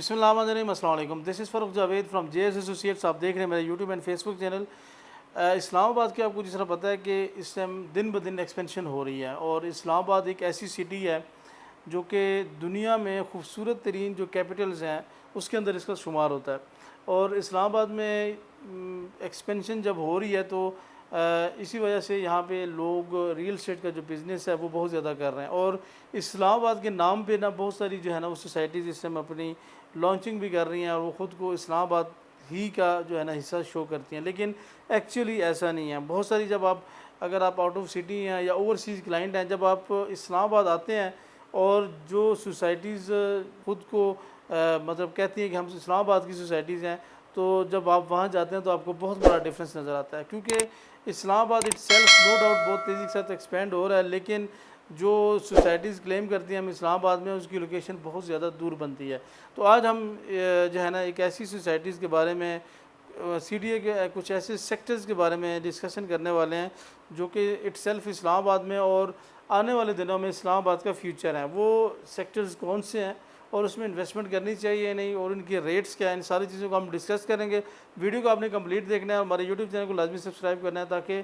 बिस्मिल्लाहिर्रहमानिर्रहीम, अस्सलाम वालेकुम। This is Farooq Javed from JS associates. आप देख रहे हैं मेरा YouTube and Facebook channel. Islamabad की आपको जिस तरह पता है कि इस टाइम दिन ब दिन एक्सपेंशन हो रही है और इस्लामाबाद एक ऐसी सिटी है जो कि दुनिया में खूबसूरत तरीन जो कैपिटल्स हैं उसके अंदर इसका शुमार होता है। और इस्लामाबाद में एक्सपेंशन जब हो रही है तो इसी वजह से यहाँ पे लोग रियल इस्टेट का जो बिज़नेस है वो बहुत ज़्यादा कर रहे हैं। और इस्लामाबाद के नाम पे ना बहुत सारी जो है ना वो सोसाइटीज़ इस टाइम अपनी लॉन्चिंग भी कर रही हैं और वो ख़ुद को इस्लामाबाद ही का जो है ना हिस्सा शो करती हैं, लेकिन एक्चुअली ऐसा नहीं है। बहुत सारी जब आप अगर आप आउट ऑफ सिटी हैं या ओवरसीज़ क्लाइंट हैं, जब आप इस्लामाबाद आते हैं और जो सोसाइटीज़ ख़ुद को मतलब कहती हैं कि हम इस्लामाबाद की सोसाइटीज़ हैं, तो जब आप वहाँ जाते हैं तो आपको बहुत बड़ा डिफरेंस नज़र आता है। क्योंकि इस्लामाबाद इटसेल्फ नो डाउट बहुत तेज़ी के साथ एक्सपेंड हो रहा है, लेकिन जो सोसाइटीज़ क्लेम करती हैं हम इस्लामाबाद में, उसकी लोकेशन बहुत ज़्यादा दूर बनती है। तो आज हम जो है ना एक ऐसी सोसाइटीज़ के बारे में सीडीए के कुछ ऐसे सेक्टर्स के बारे में डिस्कशन करने वाले हैं जो कि इटसेल्फ इस्लामाबाद में और आने वाले दिनों में इस्लामाबाद का फ्यूचर है। वो सेक्टर्स कौन से हैं और उसमें इन्वेस्टमेंट करनी चाहिए या नहीं, और उनके रेट्स क्या हैं, इन सारी चीज़ों को हम डिस्कस करेंगे। वीडियो को आपने कंप्लीट देखना है, हमारे यूट्यूब चैनल को लाजमी सब्सक्राइब करना है ताकि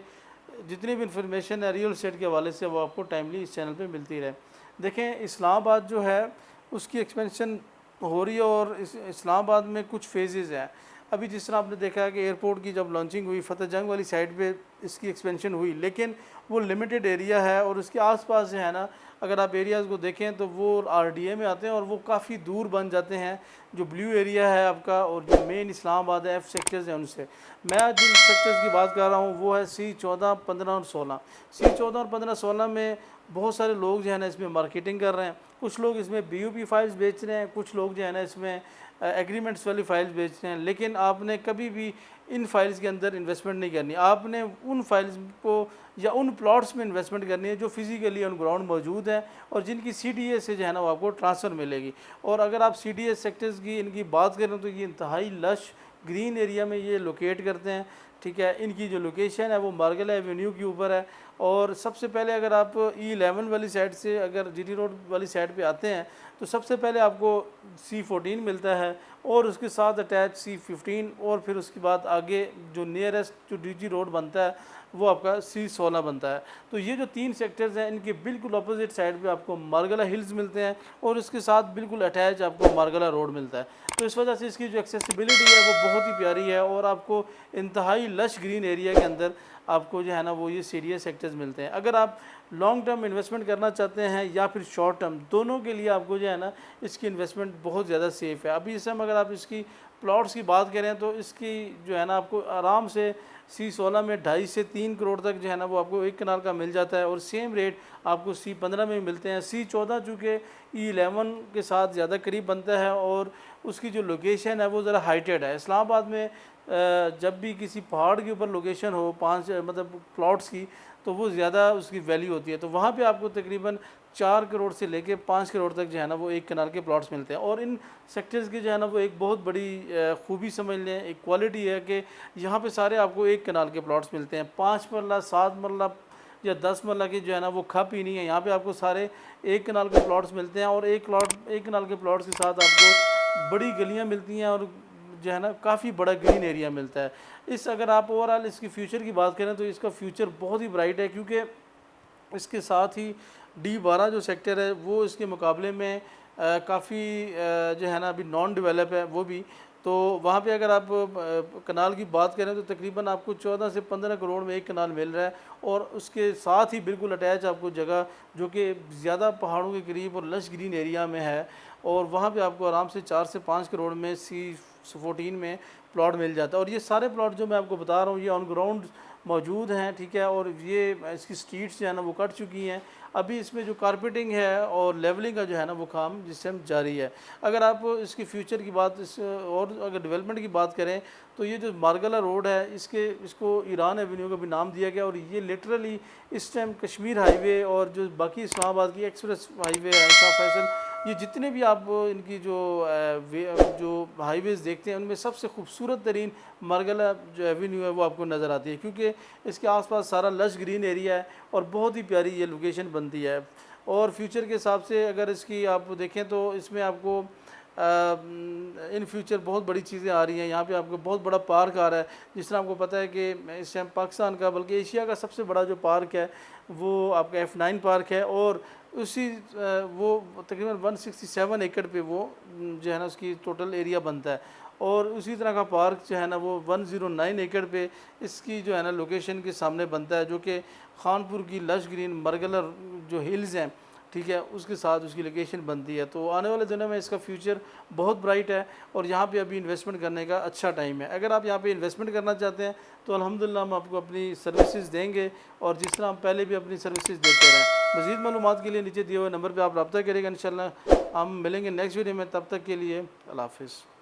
जितनी भी इंफॉर्मेशन है रियल एस्टेट के हवाले से वो आपको टाइमली इस चैनल पे मिलती रहे। देखें, इस्लामाबाद जो है उसकी एक्सपेंशन हो रही है और इस्लामाबाद में कुछ फेजेज़ हैं। अभी जिस तरह आपने देखा है कि एयरपोर्ट की जब लॉन्चिंग हुई, फतेह जंग वाली साइड पे इसकी एक्सपेंशन हुई, लेकिन वो लिमिटेड एरिया है और उसके आसपास जो है ना अगर आप एरियाज़ को देखें तो वो आरडीए में आते हैं और वो काफ़ी दूर बन जाते हैं। जो ब्लू एरिया है आपका और जो मेन इस्लामाबाद है, एफ सेक्टर्स हैं उनसे। मैं जिन सेक्टर्स की बात कर रहा हूँ वो है C14, 15 और 16। C14 और 15, 16 में बहुत सारे लोग जो है ना इसमें मार्केटिंग कर रहे हैं। कुछ लोग इसमें BOP फाइल्स बेच रहे हैं, कुछ लोग जो है ना इसमें एग्रीमेंट्स वाली फाइल्स बेच रहे हैं। लेकिन आपने कभी भी इन फाइल्स के अंदर इन्वेस्टमेंट नहीं करनी। आपने उन फाइल्स को या उन प्लॉट्स में इन्वेस्टमेंट करनी है जो फिजिकली ऑन ग्राउंड मौजूद हैं और जिनकी CDA से जो है ना वो आपको ट्रांसफ़र मिलेगी। और अगर आप CDA सेक्टर्स की इनकी बात करें तो ये इंतहाई लश ग्रीन एरिया में ये लोकेट करते हैं। ठीक है, इनकी जो लोकेशन है वो मार्गला एवेन्यू के ऊपर है। और सबसे पहले अगर आप E11 वाली साइड से अगर GT रोड वाली साइड पे आते हैं तो सबसे पहले आपको C14 मिलता है और उसके साथ अटैच C15 और फिर उसके बाद आगे जो नियरेस्ट जो DG रोड बनता है वो आपका C16 बनता है। तो ये जो तीन सेक्टर्स हैं इनके बिल्कुल अपोजिट साइड पे आपको मार्गला हिल्स मिलते हैं और इसके साथ बिल्कुल अटैच आपको मार्गला रोड मिलता है। तो इस वजह से इसकी जो एक्सेसिबिलिटी है वो बहुत ही प्यारी है और आपको इंतहाई लश ग्रीन एरिया के अंदर आपको जो है ना वो ये CDA सेक्टर्स मिलते हैं। अगर आप लॉन्ग टर्म इन्वेस्टमेंट करना चाहते हैं या फिर शॉर्ट टर्म, दोनों के लिए आपको जो है ना इसकी इन्वेस्टमेंट बहुत ज़्यादा सेफ़ है। अभी इस समय अगर आप इसकी प्लॉट्स की बात करें तो इसकी जो है ना आपको आराम से C16 में 2.5 से 3 करोड़ तक जो है ना वो आपको 1 कनाल का मिल जाता है और सेम रेट आपको C15 में मिलते हैं। C14 चूँकि E11 के साथ ज़्यादा करीब बनता है और उसकी जो लोकेशन है वो ज़रा हाइटेड है। इस्लामाबाद में जब भी किसी पहाड़ के ऊपर लोकेशन हो 5 मतलब प्लॉट्स की, तो वो ज़्यादा उसकी वैल्यू होती है। तो वहाँ पे आपको तकरीबन 4 करोड़ से लेके 5 करोड़ तक जो है ना वो 1 कनाल के प्लॉट्स मिलते हैं। और इन सेक्टर्स की जो है ना वो एक बहुत बड़ी खूबी समझ लें, एक क्वालिटी है कि यहाँ पे सारे आपको 1 कनाल के प्लॉट्स मिलते हैं। 5 मरला, 7 मरला या 10 मरला की जो है ना वो खप ही नहीं है। यहाँ पे आपको सारे 1 कनाल के प्लॉट्स मिलते हैं और 1 कनाल के प्लॉट्स के साथ आपको बड़ी गलियाँ मिलती हैं और जो है ना काफ़ी बड़ा ग्रीन एरिया मिलता है। इस अगर आप ओवरऑल इसकी फ़्यूचर की बात करें तो इसका फ्यूचर बहुत ही ब्राइट है, क्योंकि इसके साथ ही D12 जो सेक्टर है वो इसके मुकाबले में काफ़ी जो है ना अभी नॉन डेवलप है वो भी। तो वहाँ पे अगर आप कनाल की बात करें तो तकरीबन आपको 14 से 15 करोड़ में 1 कनाल मिल रहा है और उसके साथ ही बिल्कुल अटैच आपको जगह जो कि ज़्यादा पहाड़ों के करीब और लश ग्रीन एरिया में है और वहाँ पे आपको आराम से 4 से 5 करोड़ में C14 में प्लॉट मिल जाता है। और ये सारे प्लॉट जो मैं आपको बता रहा हूँ ये ऑन ग्राउंड मौजूद हैं। ठीक है, और ये इसकी स्ट्रीट्स जो है ना वो कट चुकी हैं। अभी इसमें जो कारपेटिंग है और लेवलिंग का जो है ना वो काम जिस टाइम जारी है। अगर आप इसकी फ्यूचर की बात और अगर डेवलपमेंट की बात करें तो ये जो मार्गला रोड है इसको ईरान एवेन्यू का भी नाम दिया गया और ये लिटरली इस टाइम कश्मीर हाईवे और जो बाकी इस्लामाबाद की एक्सप्रेस हाईवे है, शाह फैसल, ये जितने भी आप इनकी जो हाईवेज़ देखते हैं उनमें सबसे खूबसूरत तरीन मार्गला जो एवेन्यू है वो आपको नज़र आती है, क्योंकि इसके आसपास सारा लश ग्रीन एरिया है और बहुत ही प्यारी ये लोकेशन बनती है। और फ्यूचर के हिसाब से अगर इसकी आप देखें तो इसमें आपको इन फ्यूचर बहुत बड़ी चीज़ें आ रही हैं। यहाँ पे आपको बहुत बड़ा पार्क आ रहा है, जिस तरह आपको पता है कि इस टाइम पाकिस्तान का बल्कि एशिया का सबसे बड़ा जो पार्क है वो आपका F9 पार्क है, और उसी वो तकरीबन 167 एकड़ पे वो जो है ना उसकी टोटल एरिया बनता है। और उसी तरह का पार्क जो है ना वो 109 एकड़ पे इसकी जो है ना लोकेशन के सामने बनता है, जो कि खानपुर की लश ग्रीन मरगलर जो हिल्स हैं, ठीक है, उसके साथ उसकी लोकेशन बनती है। तो आने वाले दिनों में इसका फ्यूचर बहुत ब्राइट है और यहाँ पे अभी इन्वेस्टमेंट करने का अच्छा टाइम है। अगर आप यहाँ पे इन्वेस्टमेंट करना चाहते हैं तो अल्हम्दुलिल्लाह हम आपको अपनी सर्विसेज देंगे, और जिस तरह हम पहले भी अपनी सर्विसेज देते रहे। मज़ीद मालूमात के लिए नीचे दिए हुए नंबर पर आप रब्ता करेगा। इंशाल्लाह हम मिलेंगे नेक्स्ट वीडियो में, तब तक के लिए अल्लाह हाफ़िज़।